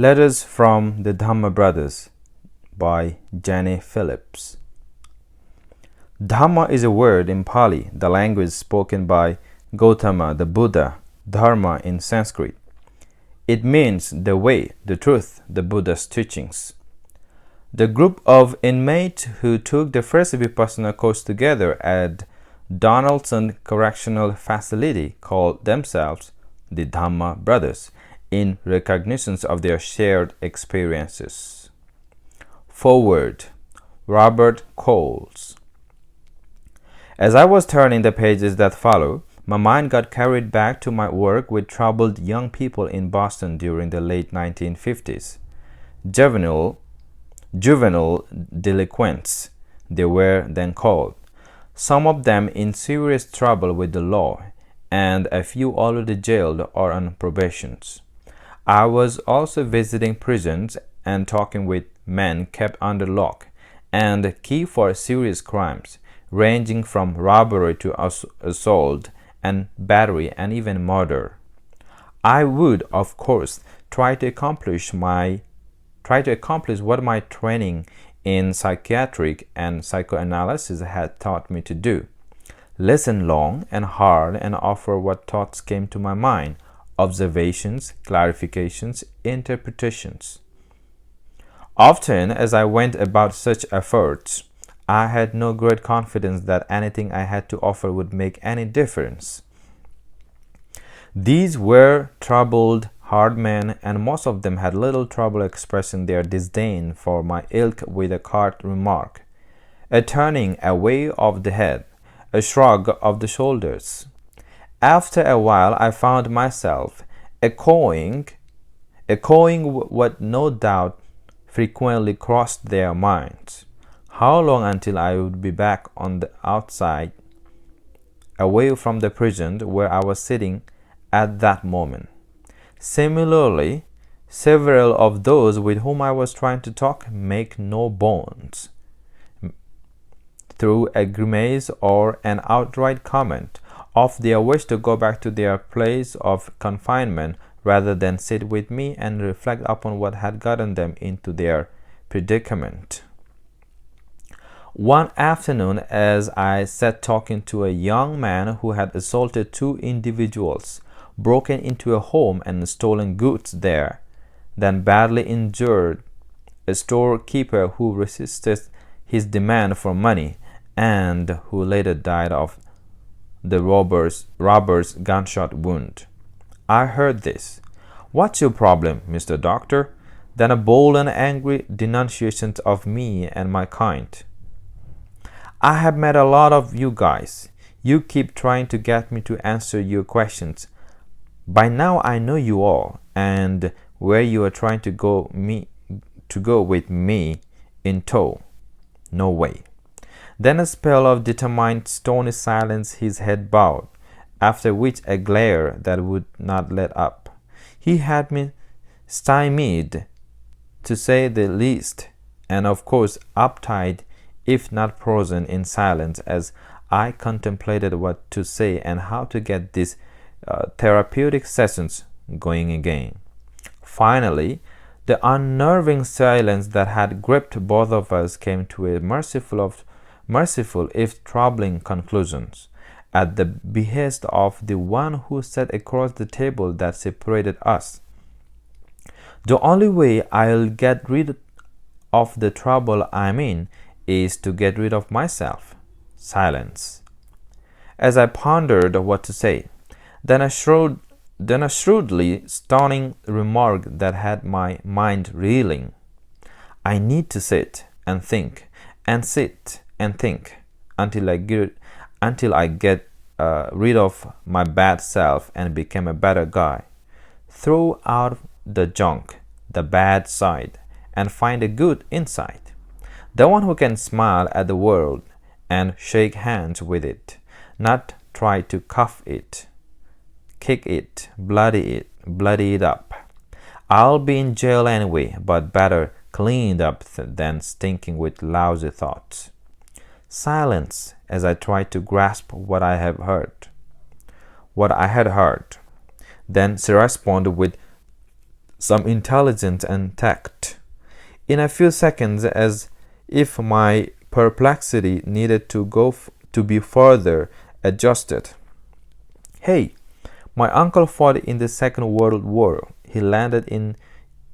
Letters from the Dhamma Brothers by Phillips. Dhamma is a word in Pali, the language spoken by Gautama the Buddha, Dharma in Sanskrit. It means the way, the truth, the Buddha's teachings. The group of inmates who took the first Vipassanā course together at Donaldson Correctional Facility called themselves the Dhamma Brothers, in recognition of their shared experiences. Forward, Robert Coles. As I was turning the pages that follow, my mind got carried back to my work with troubled young people in Boston during the late 1950s. Juvenile delinquents, they were then called, some of them in serious trouble with the law, and a few already jailed or on probations. I was also visiting prisons and talking with men kept under lock and key for serious crimes, ranging from robbery to assault and battery and even murder. I would, of course, try to accomplish what my training in psychiatric and psychoanalysis had taught me to do. Listen long and hard and offer what thoughts came to my mind, observations, clarifications, interpretations. Often, as I went about such efforts, I had no great confidence that anything I had to offer would make any difference. These were troubled, hard men, and most of them had little trouble expressing their disdain for my ilk with a curt remark, a turning away of the head, a shrug of the shoulders. After a while, I found myself echoing what no doubt frequently crossed their minds. How long until I would be back on the outside, away from the prison where I was sitting at that moment? Similarly, several of those with whom I was trying to talk make no bones, through a grimace or an outright comment, of their wish to go back to their place of confinement rather than sit with me and reflect upon what had gotten them into their predicament. One afternoon, as I sat talking to a young man who had assaulted two individuals, broken into a home and stolen goods there, then badly injured a storekeeper who resisted his demand for money and who later died of the robber's gunshot wound, I heard this. "What's your problem, Mr. Doctor?" Then a bold and angry denunciation of me and my kind. "I have met a lot of you guys. You keep trying to get me to answer your questions. By now I know you all, and where you are trying to go with me in tow. No way." Then a spell of determined stony silence, his head bowed, after which a glare that would not let up. He had me stymied, to say the least, and of course uptight, if not frozen in silence, as I contemplated what to say and how to get these therapeutic sessions going again. Finally, the unnerving silence that had gripped both of us came to a merciful if troubling conclusions, at the behest of the one who sat across the table that separated us. "The only way I'll get rid of the trouble I'm in is to get rid of myself." Silence. As I pondered what to say, then a shrewdly stunning remark that had my mind reeling. "I need to sit and think and sit and think until I get rid of my bad self and become a better guy. Throw out the junk, the bad side, and find a good inside. The one who can smile at the world and shake hands with it, not try to cuff it, kick it, bloody it up. I'll be in jail anyway, but better cleaned up than stinking with lousy thoughts." Silence, as I tried to grasp what I had heard. Then she responded with some intelligence and tact. In a few seconds, as if my perplexity needed to be further adjusted. Hey, my uncle fought in the Second World War. He landed in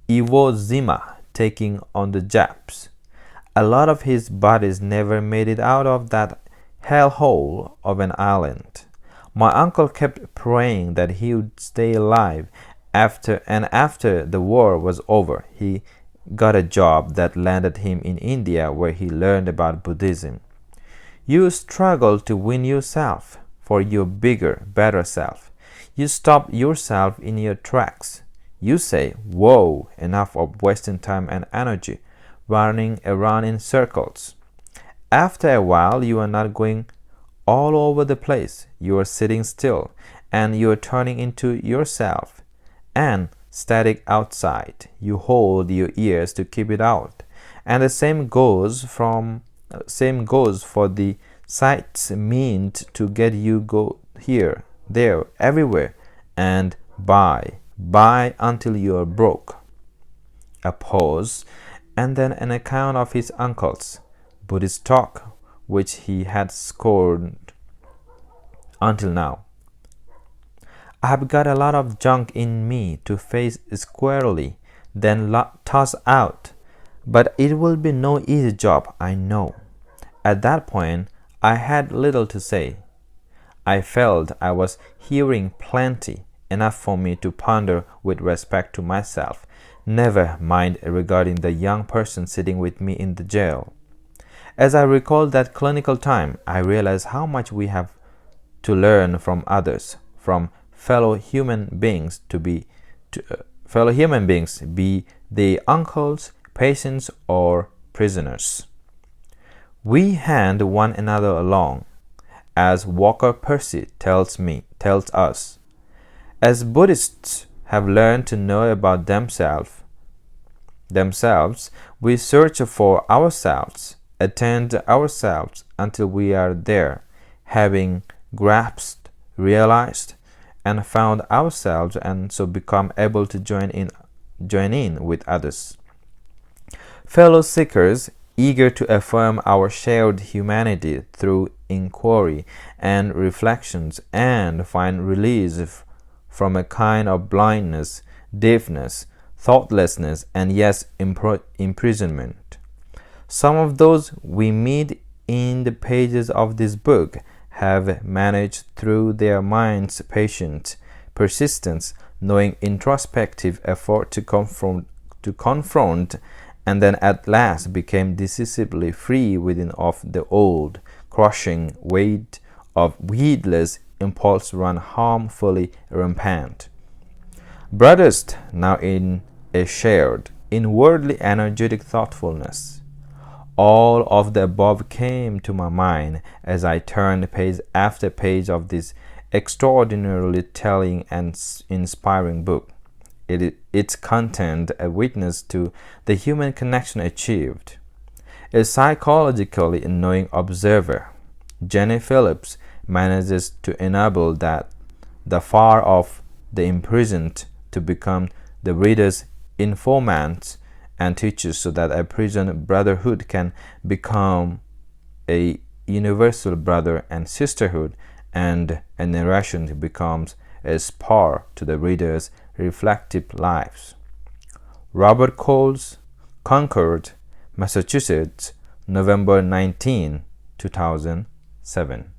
Iwo Jima, taking on the Japs. A lot of his buddies never made it out of that hellhole of an island. My uncle kept praying that he would stay alive after the war was over. He got a job that landed him in India, where he learned about Buddhism. You struggle to win yourself for your bigger, better self. You stop yourself in your tracks. You say, whoa, enough of wasting time and energy running around in circles. After a while, you are not going all over the place. You are sitting still, and you are turning into yourself and static outside. You hold your ears to keep it out. And the same goes for the sights meant to get you go here, there, everywhere, and buy until you are broke. A pause, and then an account of his uncle's Buddhist talk, which he had scorned until now. I have got a lot of junk in me to face squarely, then toss out. But it will be no easy job, I know. At that point, I had little to say. I felt I was hearing plenty, enough for me to ponder with respect to myself, never mind regarding the young person sitting with me in the jail. As I recalled that clinical time, I realized how much we have to learn from others, from fellow human beings, be they uncles, patients, or prisoners. We hand one another along, as Walker Percy tells us. As Buddhists have learned to know about themselves, we search for ourselves, attend ourselves until we are there, having grasped, realized, and found ourselves, and so become able to join in with others. Fellow seekers, eager to affirm our shared humanity through inquiry and reflections, and find release from a kind of blindness, deafness, thoughtlessness, and yes, imprisonment. Some of those we meet in the pages of this book have managed through their minds' patient persistence, knowing introspective effort to confront, and then at last became decisively free within of the old, crushing weight of heedless impulse run harmfully rampant. Buddhist now in a shared, inwardly energetic thoughtfulness. All of the above came to my mind as I turned page after page of this extraordinarily telling and inspiring book. Its content a witness to the human connection achieved. A psychologically knowing observer, Jenny Phillips manages to enable the far off, the imprisoned, to become the reader's informants and teachers, so that a prison brotherhood can become a universal brother and sisterhood, and a narration becomes a spur to the reader's reflective lives. Robert Coles, Concord, Massachusetts, November 19, 2007.